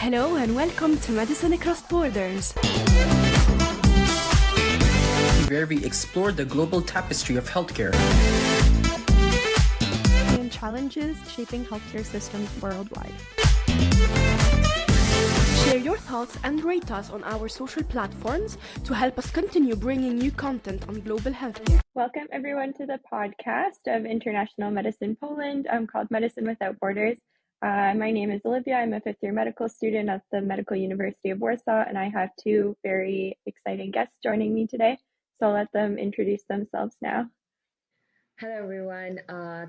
Hello and welcome to Medicine Across Borders, where we explore the global tapestry of healthcare and challenges shaping healthcare systems worldwide. Share your thoughts and rate us on our social platforms to help us continue bringing you content on global healthcare. Welcome everyone to the podcast of International Medicine Poland called Medicine Without Borders. My name is Olivia. I'm a fifth-year medical student at the Medical University of Warsaw, and I have two very exciting guests joining me today. So I'll let them introduce themselves now. Hello everyone.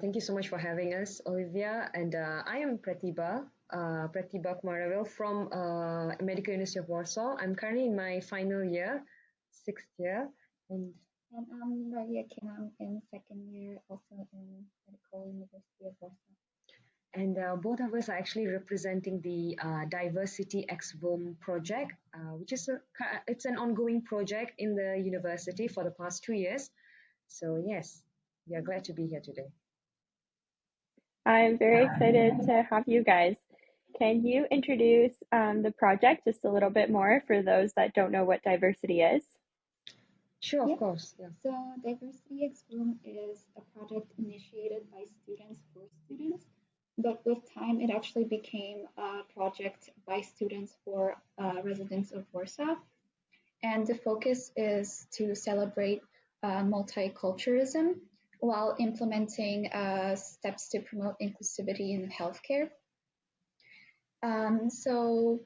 Thank you so much for having us, Olivia. And I am Pratheeba and Maria from Medical University of Warsaw. I'm currently in my final year, 6th year. And I'm Maria Kim. I'm in 2nd year, also in Medical University of Warsaw. And both of us are actually representing the Diversity X WUM project, which is it's an ongoing project in the university for the past 2 years. So yes, we are glad to be here today. I'm very excited to have you guys. Can you introduce the project just a little bit more for those that don't know what diversity is? Sure, of course. Yeah. So Diversity X WUM is a project initiated by students for students. But with time, it actually became a project by students for residents of Warsaw. And the focus is to celebrate multiculturalism while implementing steps to promote inclusivity in healthcare. So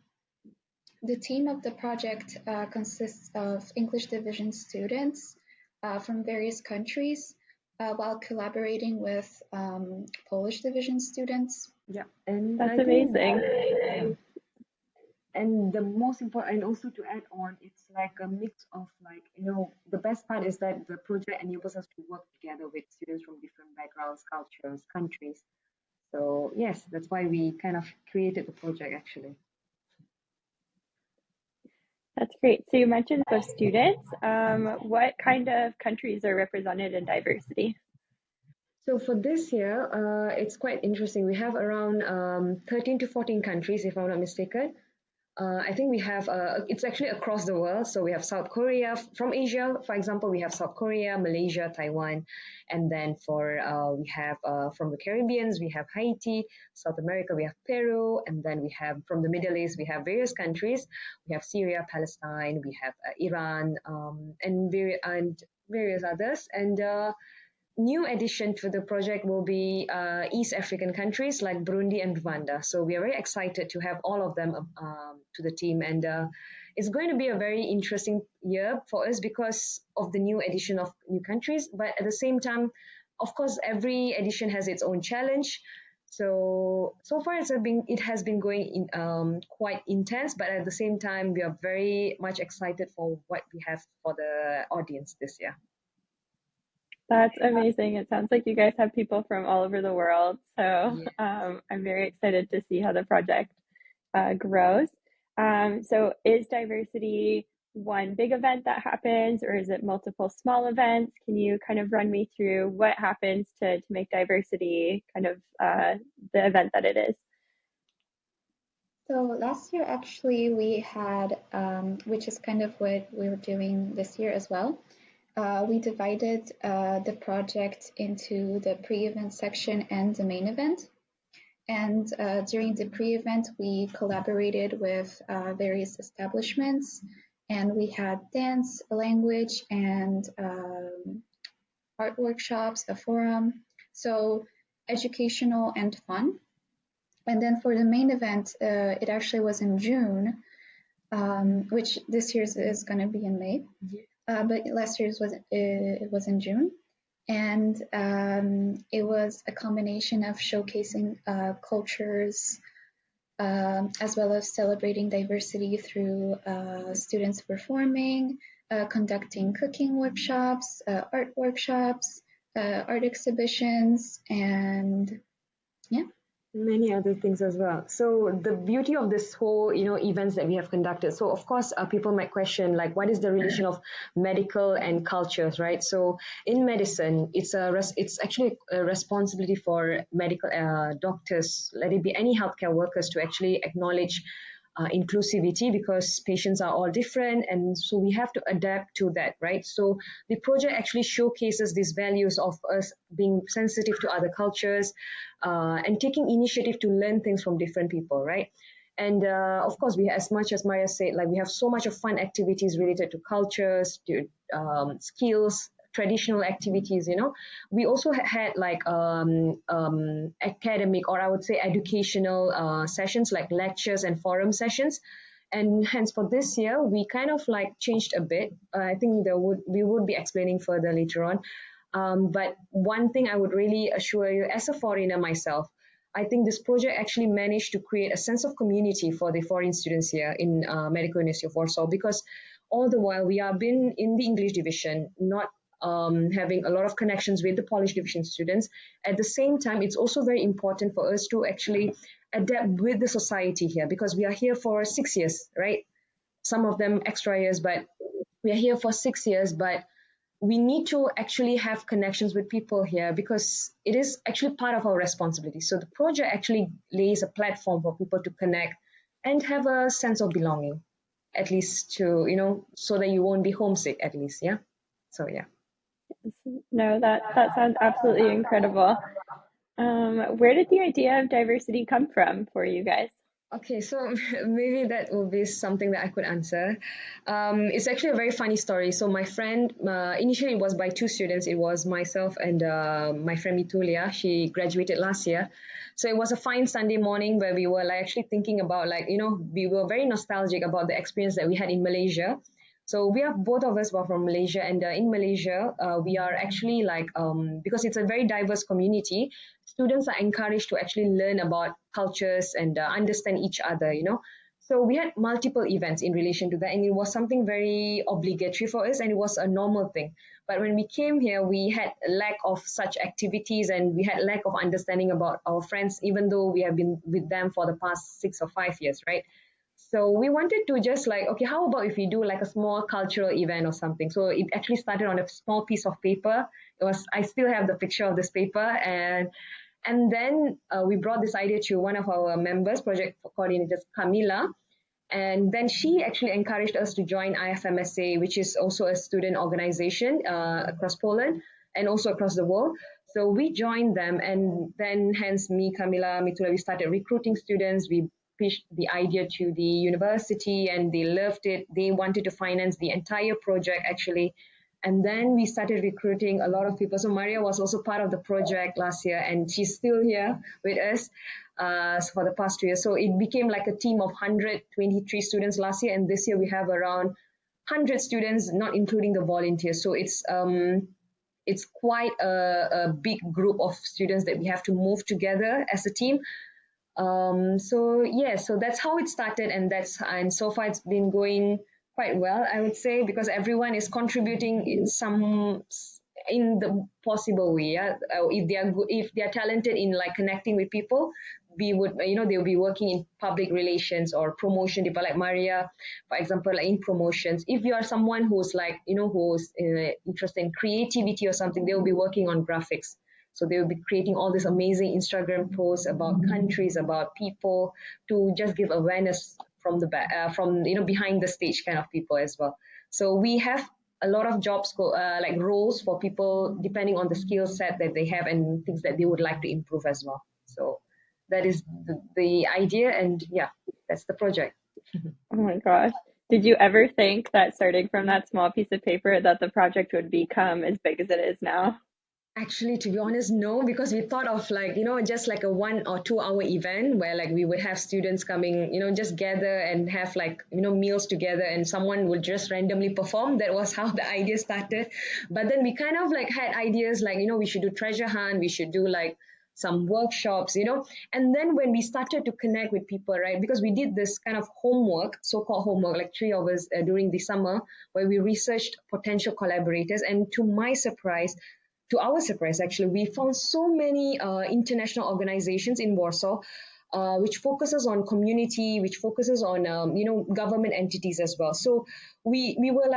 the team of the project consists of English division students from various countries, while collaborating with Polish division students. Yeah, and that's amazing. And the most important, and also to add on, it's like a mix of the best part is that the project enables us to work together with students from different backgrounds, cultures, countries. So yes, that's why we kind of created the project actually. That's great. So you mentioned both students. What kind of countries are represented in diversity? So for this year, it's quite interesting. We have around 13 to 14 countries, if I'm not mistaken. I think we have, it's actually across the world. So we have South Korea, from Asia, for example, we have South Korea, Malaysia, Taiwan. And then we have from the Caribbean, we have Haiti, South America, we have Peru. And then we have from the Middle East, we have various countries. We have Syria, Palestine, we have Iran, and various others. And new addition to the project will be East African countries like Burundi and Rwanda. So we are very excited to have all of them to the team. And it's going to be a very interesting year for us because of the new addition of new countries. But at the same time, of course, every edition has its own challenge. So far it has been going quite intense, but at the same time, we are very much excited for what we have for the audience this year. That's amazing. It sounds like you guys have people from all over the world. So I'm very excited to see how the project grows. So is diversity one big event that happens, or is it multiple small events? Can you kind of run me through what happens to make diversity kind of the event that it is? So last year, actually, we had, which is kind of what we were doing this year as well. We divided the project into the pre-event section and the main event. And during the pre-event, we collaborated with various establishments, and we had dance, language, and art workshops, a forum, so educational and fun. And then for the main event, it actually was in June, which this year's is going to be in May. But last year's was in June, and it was a combination of showcasing cultures as well as celebrating diversity through students performing, conducting cooking workshops, art workshops, art exhibitions, and many other things as well. So the beauty of this whole, events that we have conducted. So of course, people might question like, what is the relation of medical and cultures, right? So in medicine, it's actually a responsibility for medical doctors, let it be any healthcare workers, to actually acknowledge inclusivity, because patients are all different, and so we have to adapt to that, right? So the project actually showcases these values of us being sensitive to other cultures, and taking initiative to learn things from different people, right? And of course, we, as much as Maria said, like we have so much of fun activities related to cultures, to skills, traditional activities. We also had like academic, or I would say educational sessions, like lectures and forum sessions. And hence for this year, we kind of like changed a bit. I think we would be explaining further later on. But one thing I would really assure you, as a foreigner myself, I think this project actually managed to create a sense of community for the foreign students here in Medical University of Warsaw, because all the while we have been in the English division, not having a lot of connections with the Polish division students. At the same time, it's also very important for us to actually adapt with the society here, because we are here for 6 years, right? Some of them extra years, but we are here for 6 years, but we need to actually have connections with people here, because it is actually part of our responsibility. So the project actually lays a platform for people to connect and have a sense of belonging, at least to, so that you won't be homesick, at least. Yeah. So, yeah. No, that sounds absolutely incredible. Where did the idea of diversity come from for you guys? Okay, so maybe that will be something that I could answer. It's actually a very funny story. So my friend, initially it was by two students. It was myself and my friend Mitulia. She graduated last year. So it was a fine Sunday morning where we were like actually thinking about we were very nostalgic about the experience that we had in Malaysia. So both of us were from Malaysia, and in Malaysia, we are actually because it's a very diverse community, students are encouraged to actually learn about cultures and understand each other. So we had multiple events in relation to that, and it was something very obligatory for us, and it was a normal thing. But when we came here, we had a lack of such activities, and we had lack of understanding about our friends, even though we have been with them for the past 6 or 5 years, right? So we wanted to just okay, how about if we do like a small cultural event or something? So it actually started on a small piece of paper. I still have the picture of this paper, and then we brought this idea to one of our members, project coordinators, Camila. And then she actually encouraged us to join IFMSA, which is also a student organization across Poland and also across the world. So we joined them, and then hence me, Camila, Mitula, we started recruiting students. We pitched the idea to the university, and they loved it. They wanted to finance the entire project actually. And then we started recruiting a lot of people. So Maria was also part of the project last year, and she's still here with us for the past 2 years. So it became like a team of 123 students last year, and this year we have around 100 students, not including the volunteers. So it's quite a big group of students that we have to move together as a team. So that's how it started, and so far it's been going quite well, I would say, because everyone is contributing in the possible way. Yeah, if they are talented in like connecting with people, we would they'll be working in public relations or promotion. People like Maria, for example, like in promotions. If you are someone who's who's interested in creativity or something, they will be working on graphics. So they will be creating all these amazing Instagram posts about countries, about people, to just give awareness from the back, from behind the stage kind of people as well. So we have a lot of jobs, like roles for people depending on the skill set that they have and things that they would like to improve as well. So that is the idea, and yeah, that's the project. Oh my gosh. Did you ever think that starting from that small piece of paper that the project would become as big as it is now? Actually, to be honest, no, because we thought of just like a 1 or 2 hour event where like we would have students coming, just gather and have meals together, and someone would just randomly perform. That was how the idea started. But then we kind of had ideas we should do treasure hunt, we should do some workshops, and then when we started to connect with people, right, because we did this kind of homework, so-called homework, like 3 of us during the summer, where we researched potential collaborators, and to our surprise, actually, we found so many international organizations in Warsaw, which focuses on community, which focuses on government entities as well. So we were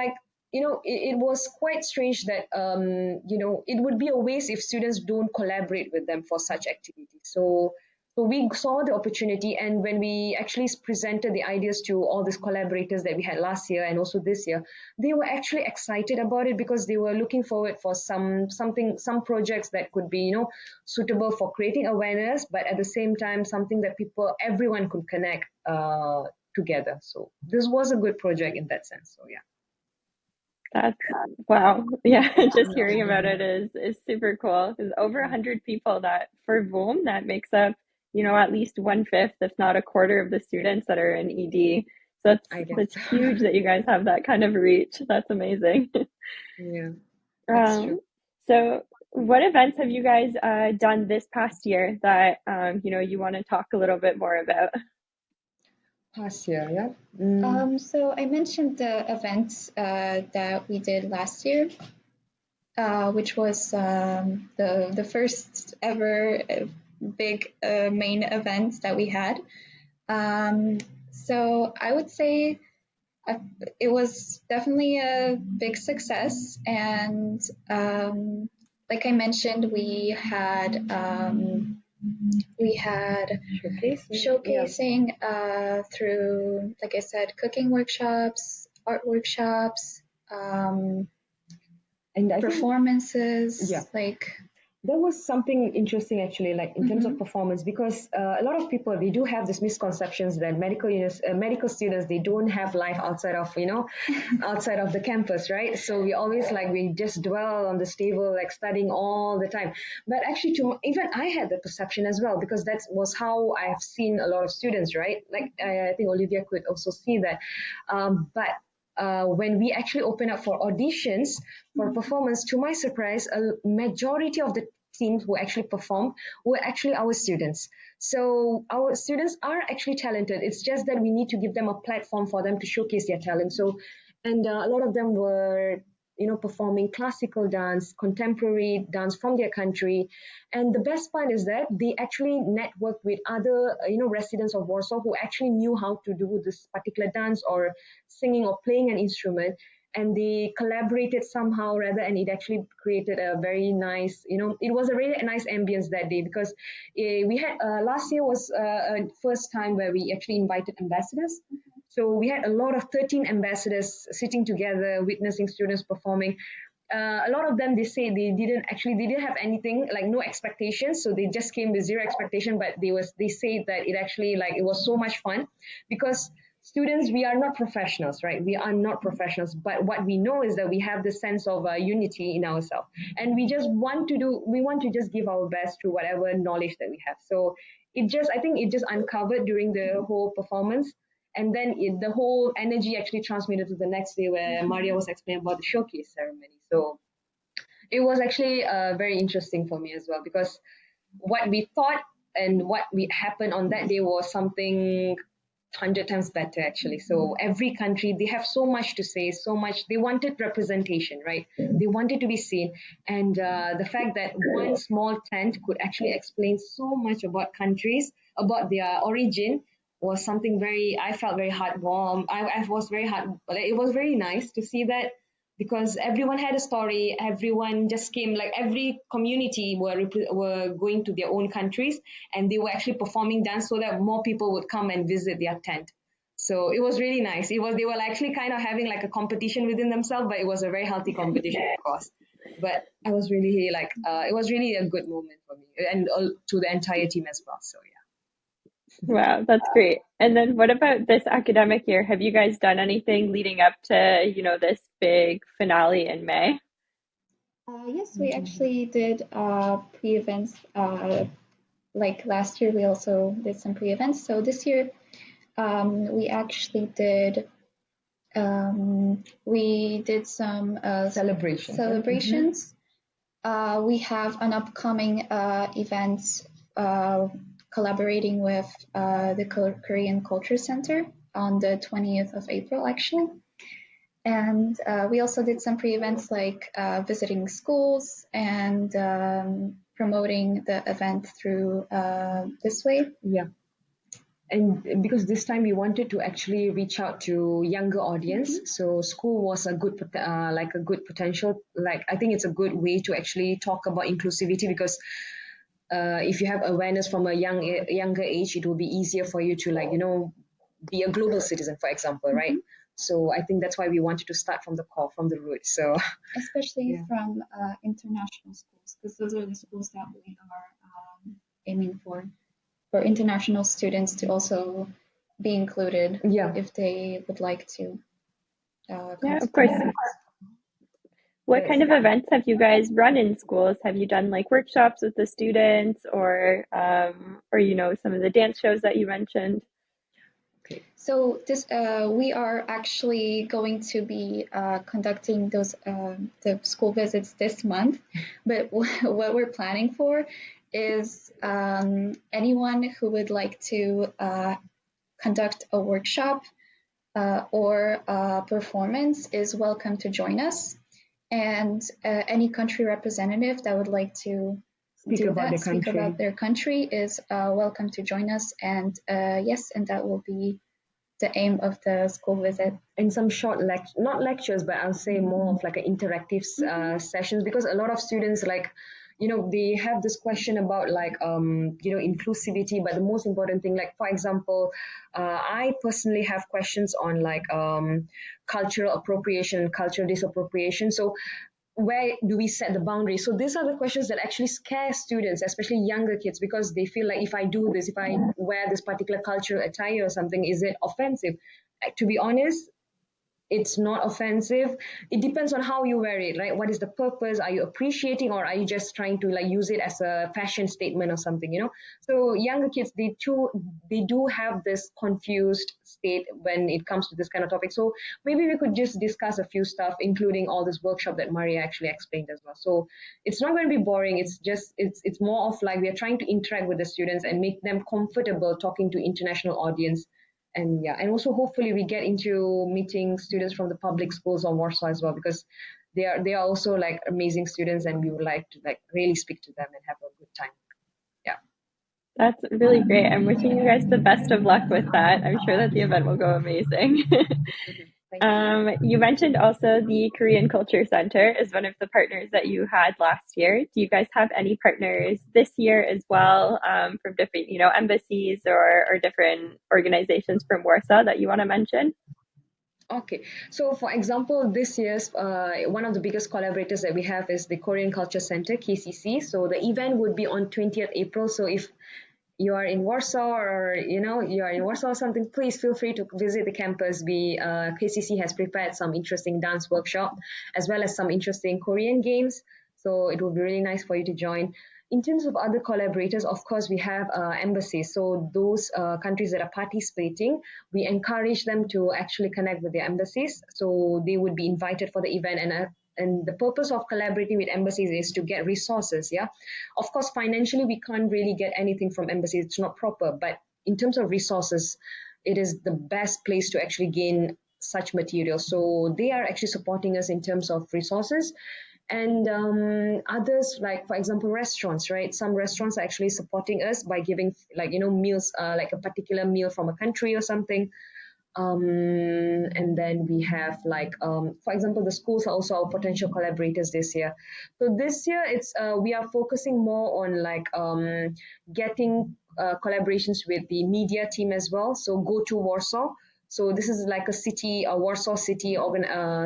it was quite strange that it would be a waste if students don't collaborate with them for such activities. So So we saw the opportunity, and when we actually presented the ideas to all these collaborators that we had last year and also this year, they were actually excited about it because they were looking forward for some projects that could be, suitable for creating awareness, but at the same time something that everyone could connect together. So this was a good project in that sense. So yeah. That's wow. Yeah, just hearing about it is super cool. There's over 100 people that for WUM that makes up, at least 1/5, if not a quarter of the students that are in ED. So I guess. that's huge that you guys have that kind of reach. That's amazing. Yeah, that's true. So what events have you guys done this past year that you want to talk a little bit more about? Past year, yeah. So I mentioned the events that we did last year, which was the first ever big main event that we had. So I would say it was definitely a big success, and like I mentioned, we had showcasing through, like I said, cooking workshops, art workshops, And performances. There was something interesting actually, like in terms of performance, because a lot of people, they do have this misconceptions that medical students, they don't have life outside of outside of the campus, right? So we always we just dwell on this table studying all the time. But actually, even I had the perception as well, because that was how I have seen a lot of students, right? I think Olivia could also see that. But when we actually open up for auditions for performance, to my surprise, a majority of the teams who actually performed were actually our students. So our students are actually talented. It's just that we need to give them a platform for them to showcase their talent. So, and a lot of them were performing classical dance, contemporary dance from their country. And the best part is that they actually networked with other, residents of Warsaw who actually knew how to do this particular dance or singing or playing an instrument. And they collaborated somehow and it actually created a very nice, it was a really nice ambience that day, because we had, last year was a first time where we actually invited ambassadors. So we had a lot of 13 ambassadors sitting together, witnessing students performing. A lot of them, they say they didn't have anything, no expectations. So they just came with zero expectation, but they say that it actually it was so much fun, because students, we are not professionals, right? We are not professionals, but what we know is that we have the sense of unity in ourselves, and we want to just give our best to whatever knowledge that we have. So I think it just uncovered during the whole performance. And then the whole energy actually transmitted to the next day, where Maria was explaining about the showcase ceremony. So it was actually very interesting for me as well, because what we thought and what happened on that day was something 100 times better actually. So every country, they have so much to say, so much. They wanted representation, right? They wanted to be seen. And the fact that one small tent could actually explain so much about countries, about their origin, was something I felt very heartwarming. I was very it was very nice to see that, because everyone had a story. Everyone just came, every community were going to their own countries, and they were actually performing dance so that more people would come and visit their tent. So it was really nice. They were actually kind of having a competition within themselves, but it was a very healthy competition, of course. But I was really it was really a good moment for me, and to the entire team as well. So yeah. Wow, that's great. And then what about this academic year? Have you guys done anything leading up to, this big finale in May? Yes, we actually did pre-events. Last year, we also did some pre-events. So this year, we actually did some celebrations. We have an upcoming event collaborating with the Korean Culture Center on the 20th of April, actually. And we also did some pre-events visiting schools and promoting the event through this way. Yeah. And because this time we wanted to actually reach out to younger audience, so school was a good potential. I think it's a good way to actually talk about inclusivity, because if you have awareness from a younger age, it will be easier for you to be a global citizen, for example, right? So I think that's why we wanted to start from the core, from the root. So especially from international schools, because those are the schools that we are aiming for international students to also be included if they would like to. Yeah, of course. What kind of events have you guys run in schools? Have you done like workshops with the students, or some of the dance shows that you mentioned? So this we are actually going to be conducting those the school visits this month, but what we're planning for is anyone who would like to conduct a workshop or a performance is welcome to join us, and any country representative that would like to speak about their country is welcome to join us, and yes, and that will be the aim of the school visit. And some short not lectures, but I'll say more of like an interactive sessions, because a lot of students they have this question about inclusivity, but the most important thing, like for example, I personally have questions on cultural appropriation, cultural disappropriation. So where do we set the boundaries? So these are the questions that actually scare students, especially younger kids, because they feel like, if I do this, if I wear this particular cultural attire or something, is it offensive? To be honest, it's not offensive. It depends on how you wear it, right? What is the purpose? Are you appreciating, or are you just trying to use it as a fashion statement or something? So younger kids, they do have this confused state when it comes to this kind of topic. So maybe we could just discuss a few stuff, including all this workshop that Maria actually explained as well. So it's not going to be boring. It's more of we are trying to interact with the students and make them comfortable talking to international audience. And also hopefully we get into meeting students from the public schools of Warsaw as well, because they are also amazing students, and we would like to really speak to them and have a good time. Yeah. That's really great. I'm wishing you guys the best of luck with that. I'm sure that the event will go amazing. You mentioned also the Korean Culture Center is one of the partners that you had last year. Do you guys have any partners this year as well, from different, embassies or different organizations from Warsaw that you want to mention? Okay, so for example, this year's one of the biggest collaborators that we have is the Korean Culture Center, KCC. So the event would be on 20th April. So if you are in Warsaw, or you are in Warsaw or something, please feel free to visit the campus. KCC has prepared some interesting dance workshop as well as some interesting Korean games. So it would be really nice for you to join. In terms of other collaborators, of course, we have embassies. So those countries that are participating, we encourage them to actually connect with their embassies. So they would be invited for the event, and the purpose of collaborating with embassies is to get resources. Yeah, of course, financially we can't really get anything from embassies. It's not proper. But in terms of resources, it is the best place to actually gain such material. So they are actually supporting us in terms of resources. And others, like for example, restaurants, right? Some restaurants are actually supporting us by giving meals, like a particular meal from a country or something. And then we have for example, the schools are also our potential collaborators this year. So this year we are focusing more on getting collaborations with the media team as well. So Go to Warsaw. So this is like a city, a Warsaw city,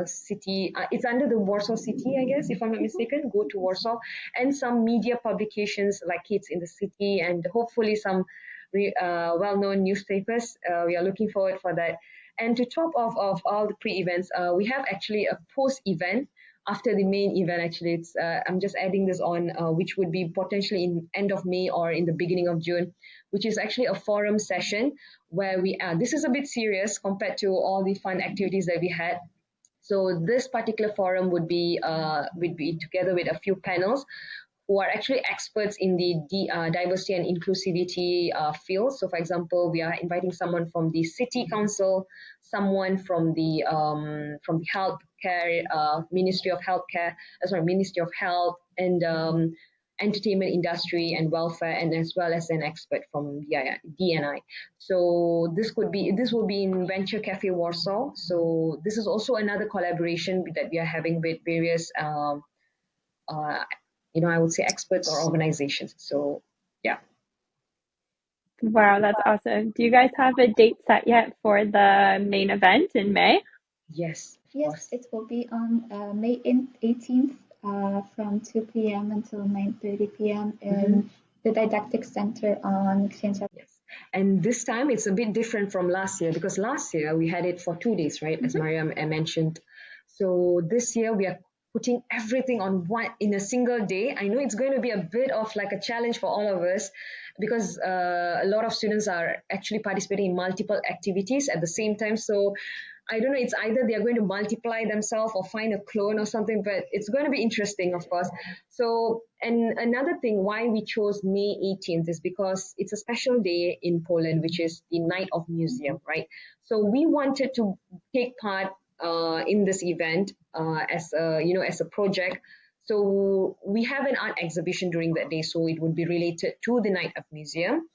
city. It's under the Warsaw City, I guess, if I'm not mistaken. Go to Warsaw, and some media publications like Kids in the City, and hopefully some well-known newspapers. We are looking forward for that. And to top off of all the pre-events, we have actually a post-event after the main event. Actually, it's I'm just adding this on, which would be potentially in end of May or in the beginning of June, which is actually a forum session where this is a bit serious compared to all the fun activities that we had. So this particular forum would be together with a few panels who are actually experts in the diversity and inclusivity field. So for example, we are inviting someone from the city council, someone from the healthcare, Ministry of Health and entertainment industry and welfare, and as well as an expert from DNI. So this will be in Venture Cafe Warsaw. So this is also another collaboration that we are having with various I would say experts or organizations. So Yeah. Wow, that's awesome. Do you guys have a date set yet for the main event in May? Yes, of Yes, course. it will be on May 18th from 2 p.m. until 9:30 p.m. in the Didactic Center on Księcia. Yes. And this time it's a bit different from last year because last year we had it for 2 days, right? As Maria mentioned. So this year we are putting everything on one in a single day. I know it's going to be a bit of like a challenge for all of us because a lot of students are actually participating in multiple activities at the same time. So I don't know, it's either they're going to multiply themselves or find a clone or something, but it's going to be interesting, of course. So, and another thing why we chose May 18th is because it's a special day in Poland, which is the Night of Museum, right? So we wanted to take part in this event as a, as a project. So we have an art exhibition during that day, so it would be related to the Night of Museum.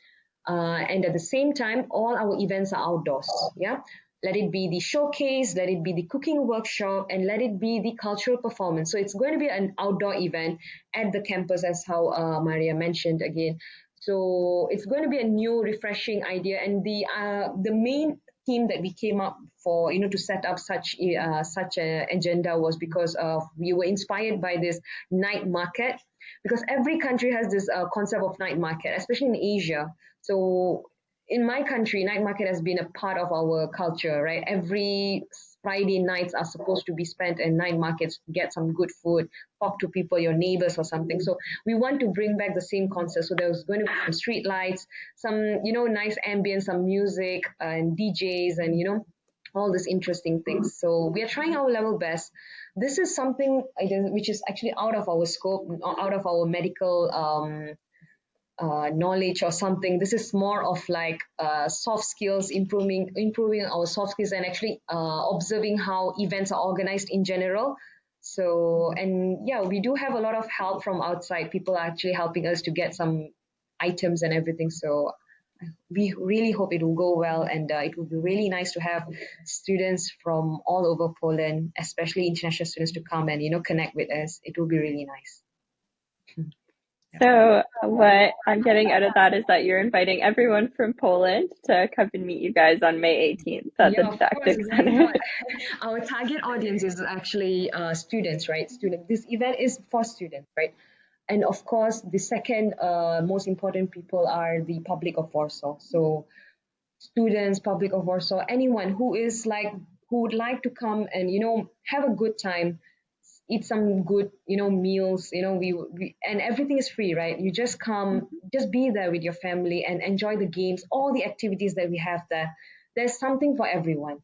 And at the same time, all our events are outdoors. Yeah. Let it be the showcase, let it be the cooking workshop, and let it be the cultural performance. So it's going to be an outdoor event at the campus, as how Maria mentioned again. So it's going to be a new, refreshing idea. And the main theme that we came up for, to set up such a agenda was because we were inspired by this night market. Because every country has this concept of night market, especially in Asia. So in my country, night market has been a part of our culture, right? Every Friday nights are supposed to be spent in night markets, get some good food, talk to people, your neighbors or something. So we want to bring back the same concept. So there's going to be some street lights, some, nice ambience, some music and DJs and, all these interesting things. So we are trying our level best. This is something which is actually out of our scope, out of our medical knowledge or something. This is more of like soft skills, improving our soft skills, and actually observing how events are organized in general. So, and yeah, we do have a lot of help from outside. People are actually helping us to get some items and everything. So we really hope it will go well, and it will be really nice to have students from all over Poland, especially international students, to come and connect with us. It will be really nice. So what I'm getting out of that is that you're inviting everyone from Poland to come and meet you guys on May 18th at the Yeah, of course, Didactic why Center. not? Our target audience is actually students, right? This event is for students, right? And of course, the second most important people are the public of Warsaw. So students, public of Warsaw, anyone who would like to come and have a good time, eat some good meals. We and everything is free, right? You just come, just be there with your family and enjoy the games, all the activities that we have there. There's something for everyone.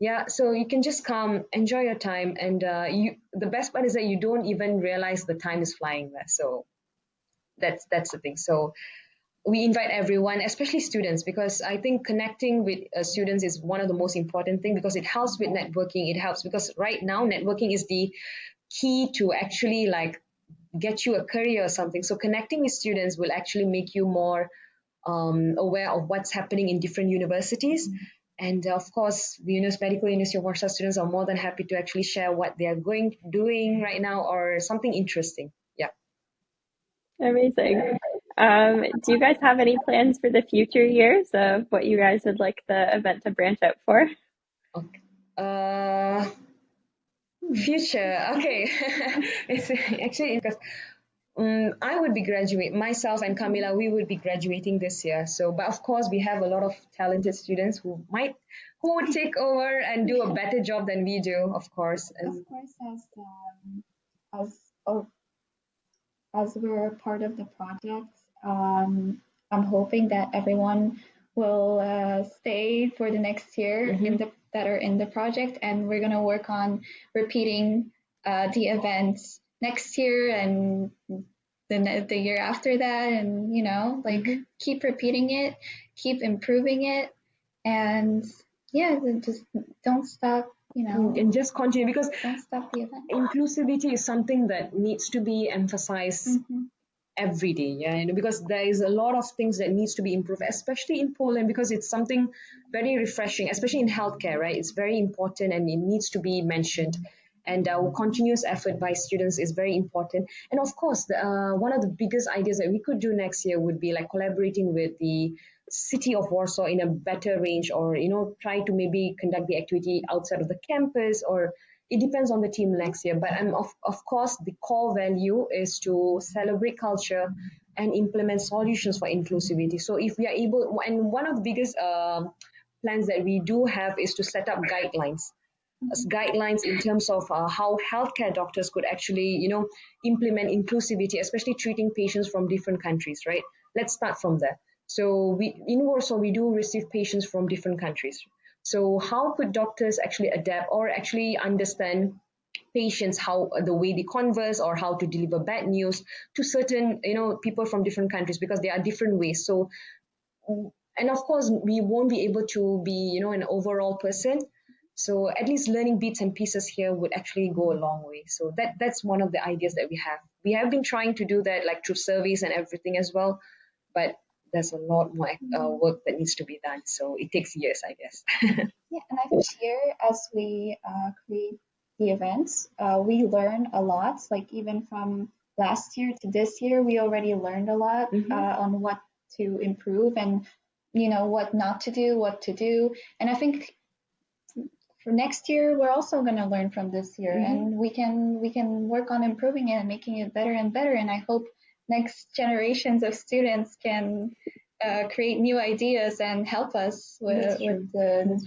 Yeah, so you can just come, enjoy your time, and the best part is that you don't even realize the time is flying there. So that's the thing. So we invite everyone, especially students, because I think connecting with students is one of the most important thing, because it helps with networking. It helps because right now networking is the key to actually like get you a career or something. So connecting with students will actually make you more aware of what's happening in different universities. And of course, the Medical University of Warsaw students are more than happy to actually share what they are doing right now or something interesting. Yeah. Amazing. Do you guys have any plans for the future years of what you guys would like the event to branch out for? Okay. Future. Okay. It's actually because I would be graduating, myself and Camila, we would be graduating this year. So, but of course, we have a lot of talented students who would take over and do a better job than we do, of course. Of course, as oh, as we're part of the project, I'm hoping that everyone will stay for the next year that are in the project, and we're gonna work on repeating the events next year and the year after that, and keep repeating it, keep improving it, and yeah, just don't stop. And just continue, because Don't stop the event. inclusivity is something that needs to be emphasized every day. Yeah, because there is a lot of things that needs to be improved, especially in Poland, because it's something very refreshing, especially in healthcare, right? It's very important and it needs to be mentioned. And continuous effort by students is very important. And of course, one of the biggest ideas that we could do next year would be like collaborating with the city of Warsaw in a better range, or try to maybe conduct the activity outside of the campus, or it depends on the team next year. But of course, the core value is to celebrate culture and implement solutions for inclusivity. So if we are able, and one of the biggest plans that we do have is to set up guidelines in terms of how healthcare doctors could actually, implement inclusivity, especially treating patients from different countries, right? Let's start from there. So in Warsaw, we do receive patients from different countries. So how could doctors actually adapt or actually understand patients, how the way they converse, or how to deliver bad news to certain, people from different countries, because there are different ways. So, and of course, we won't be able to be, an overall person. So at least learning bits and pieces here would actually go a long way. So that's one of the ideas that we have. We have been trying to do that, like through surveys and everything as well, but there's a lot more work that needs to be done. So it takes years, I guess. Yeah, and I think here, as we create the events, we learn a lot. Like even from last year to this year, we already learned a lot on what to improve and, what not to do, what to do. And I think for next year, we're also going to learn from this year, and we can work on improving it and making it better and better. And I hope next generations of students can create new ideas and help us with the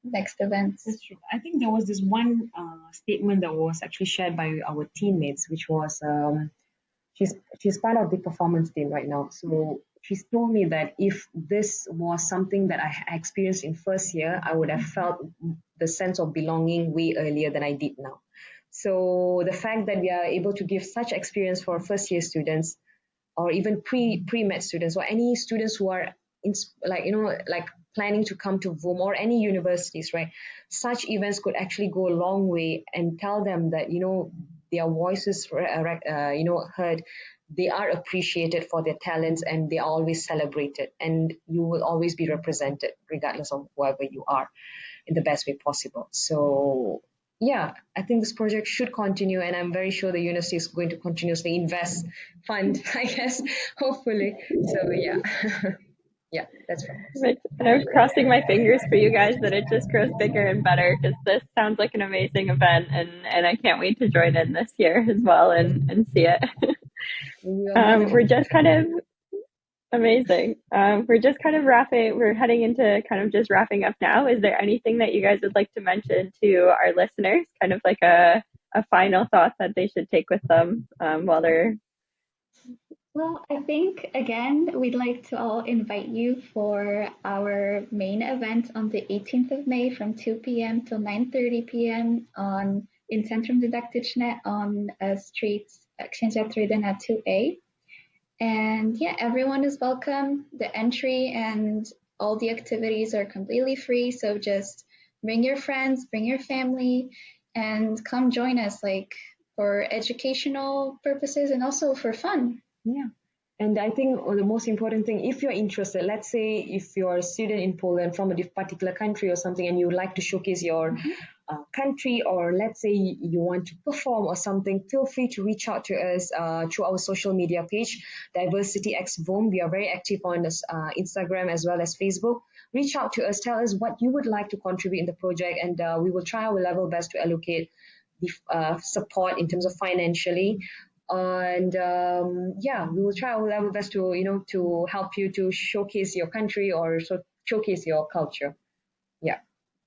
next events. That's true. I think there was this one statement that was actually shared by our teammates, which was she's part of the performance team right now. So she's told me that if this was something that I experienced in first year, I would have felt the sense of belonging way earlier than I did now. So the fact that we are able to give such experience for first year students, or even pre-med students, or any students who are planning to come to WUM or any universities, right? Such events could actually go a long way and tell them that, their voices, heard, they are appreciated for their talents, and they are always celebrated, and you will always be represented regardless of whoever you are in the best way possible. So yeah, I think this project should continue, and I'm very sure the university is going to continuously fund, I guess, hopefully. So yeah. Yeah, that's right. And I'm crossing my fingers for you guys that it just grows bigger and better, because this sounds like an amazing event, and I can't wait to join in this year as well and see it. We're just kind of amazing. We're heading into kind of just wrapping up now. Is there anything that you guys would like to mention to our listeners, kind of like a final thought that they should take with them while they're... Well, I think, again, we'd like to all invite you for our main event on the 18th of May from 2 p.m. till 9:30 p.m. in Centrum Dydaktyczne on street Księcia Trydyna 2A. And yeah, everyone is welcome. The entry and all the activities are completely free. So just bring your friends, bring your family, and come join us, for educational purposes and also for fun. Yeah. And I think the most important thing, if you're interested, let's say if you're a student in Poland from a particular country or something, and you would like to showcase your country, or let's say you want to perform or something, feel free to reach out to us through our social media page, Diversity X WUM. We are very active on this, Instagram as well as Facebook. Reach out to us, tell us what you would like to contribute in the project, and we will try our level best to allocate the support in terms of financially. And we will try our level best to help you to showcase your country or showcase your culture. Yeah,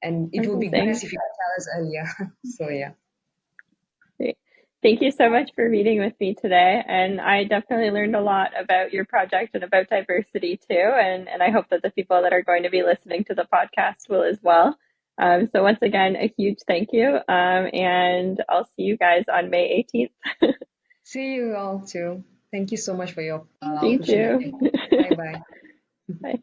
and it would be nice if you could tell us earlier. So yeah. Great. Thank you so much for meeting with me today, and I definitely learned a lot about your project and about diversity too, and I hope that the people that are going to be listening to the podcast will as well. So once again, a huge thank you, and I'll see you guys on May 18th. See you all too. Thank you so much for your Thank you. Bye-bye. Bye.